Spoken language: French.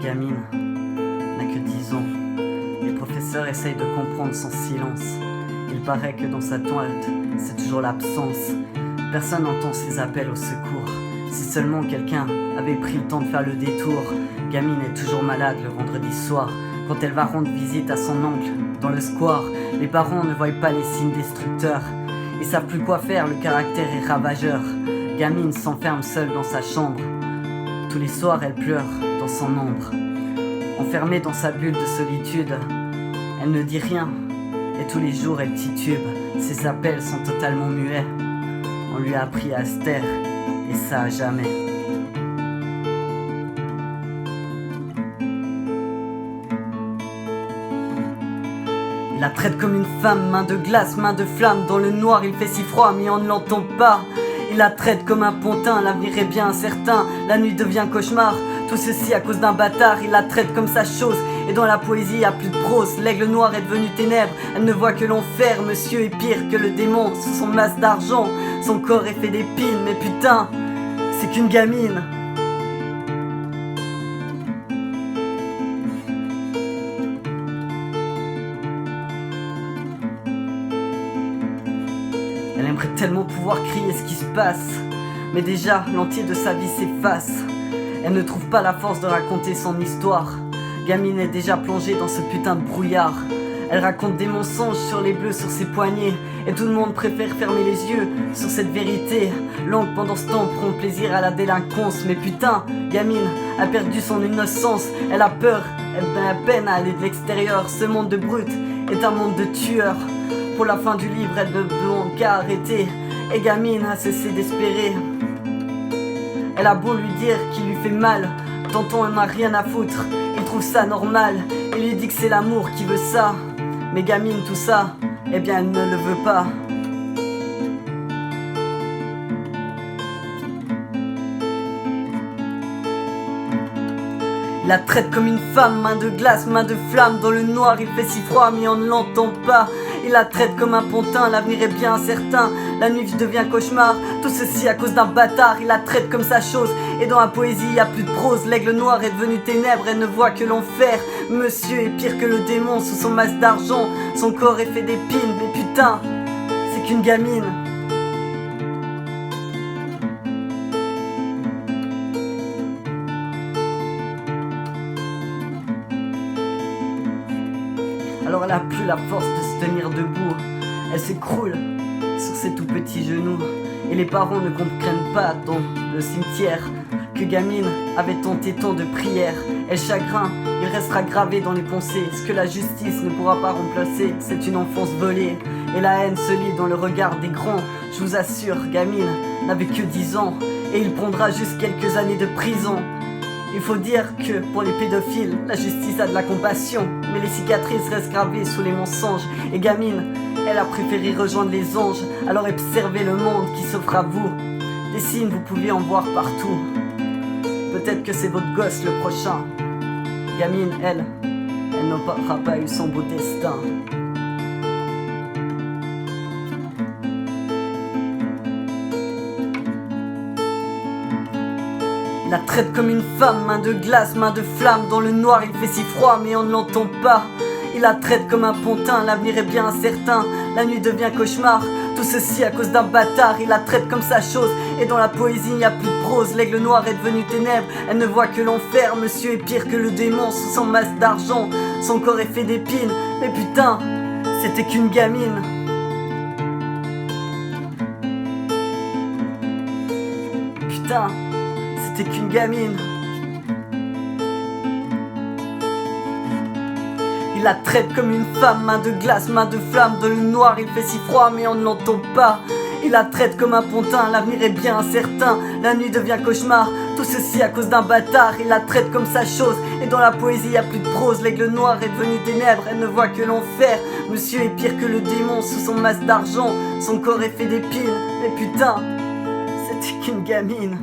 gamine n'a que 10 ans. Les professeurs essayent de comprendre son silence. Il paraît que dans sa toilette, c'est toujours l'absence. Personne n'entend ses appels au secours. Si seulement quelqu'un avait pris le temps de faire le détour. Gamine est toujours malade le vendredi soir. Quand elle va rendre visite à son oncle dans le square, les parents ne voient pas les signes destructeurs. Ils savent plus quoi faire, le caractère est ravageur. Gamine s'enferme seule dans sa chambre. Tous les soirs elle pleure dans son ombre. Enfermée dans sa bulle de solitude, elle ne dit rien et tous les jours elle titube. Ses appels sont totalement muets. On lui a appris à se taire et ça à jamais. Il la traite comme une femme, main de glace, main de flamme. Dans le noir il fait si froid mais on ne l'entend pas. Il la traite comme un pontin, l'avenir est bien incertain. La nuit devient cauchemar, tout ceci à cause d'un bâtard. Il la traite comme sa chose, et dans la poésie y a plus de prose. L'aigle noir est devenu ténèbres, elle ne voit que l'enfer. Monsieur est pire que le démon, sous son masque d'argent. Son corps est fait d'épines, mais putain, c'est qu'une gamine. Elle aimerait tellement pouvoir crier ce qui se passe, mais déjà l'entier de sa vie s'efface. Elle ne trouve pas la force de raconter son histoire. Gamine est déjà plongée dans ce putain de brouillard. Elle raconte des mensonges sur les bleus sur ses poignets, et tout le monde préfère fermer les yeux sur cette vérité. L'oncle pendant ce temps prend plaisir à la délinquance. Mais putain, gamine a perdu son innocence. Elle a peur, elle a peine à aller de l'extérieur. Ce monde de brutes est un monde de tueurs. Pour la fin du livre, elle ne demande qu'à arrêter. Et gamine a cessé d'espérer. Elle a beau lui dire qu'il lui fait mal, tonton elle n'a rien à foutre. Il trouve ça normal, il lui dit que c'est l'amour qui veut ça. Mais gamine tout ça, eh bien elle ne le veut pas. Il la traite comme une femme, main de glace, main de flamme. Dans le noir il fait si froid mais on ne l'entend pas. Il la traite comme un pontin, l'avenir est bien incertain. La nuit devient cauchemar, tout ceci à cause d'un bâtard. Il la traite comme sa chose, et dans la poésie y a plus de prose. L'aigle noir est devenu ténèbres, elle ne voit que l'enfer. Monsieur est pire que le démon sous son masque d'argent. Son corps est fait d'épines, mais putain, c'est qu'une gamine. Alors elle a plus la force de se tenir debout. Elle s'écroule sur ses tout petits genoux. Et les parents ne comprennent pas dans le cimetière que gamine avait tenté tant de prières. Et le chagrin, il restera gravé dans les pensées. Ce que la justice ne pourra pas remplacer, c'est une enfance volée. Et la haine se lit dans le regard des grands. Je vous assure, gamine n'avait que 10 ans. Et il prendra juste quelques années de prison. Il faut dire que pour les pédophiles, la justice a de la compassion. Mais les cicatrices restent gravées sous les mensonges. Et gamine, elle a préféré rejoindre les anges. Alors observez le monde qui s'offre à vous. Des signes vous pouvez en voir partout. Peut-être que c'est votre gosse le prochain. Gamine, elle n'aura pas eu son beau destin. Il la traite comme une femme, main de glace, main de flamme. Dans le noir il fait si froid mais on ne l'entend pas. Il la traite comme un pontin, l'avenir est bien incertain. La nuit devient cauchemar, tout ceci à cause d'un bâtard. Il la traite comme sa chose, et dans la poésie il n'y a plus de prose. L'aigle noir est devenu ténèbres, elle ne voit que l'enfer. Monsieur est pire que le démon sous son masque d'argent. Son corps est fait d'épines, mais putain, c'était qu'une gamine. Putain, c'était qu'une gamine. Il la traite comme une femme, main de glace, main de flamme. Dans le noir il fait si froid mais on ne l'entend pas. Il la traite comme un pontin, l'avenir est bien incertain. La nuit devient cauchemar, tout ceci à cause d'un bâtard. Il la traite comme sa chose, et dans la poésie y a plus de prose. L'aigle noir est devenu ténèbres, elle ne voit que l'enfer. Monsieur est pire que le démon sous son masque d'argent. Son corps est fait d'épines, mais putain, c'était qu'une gamine.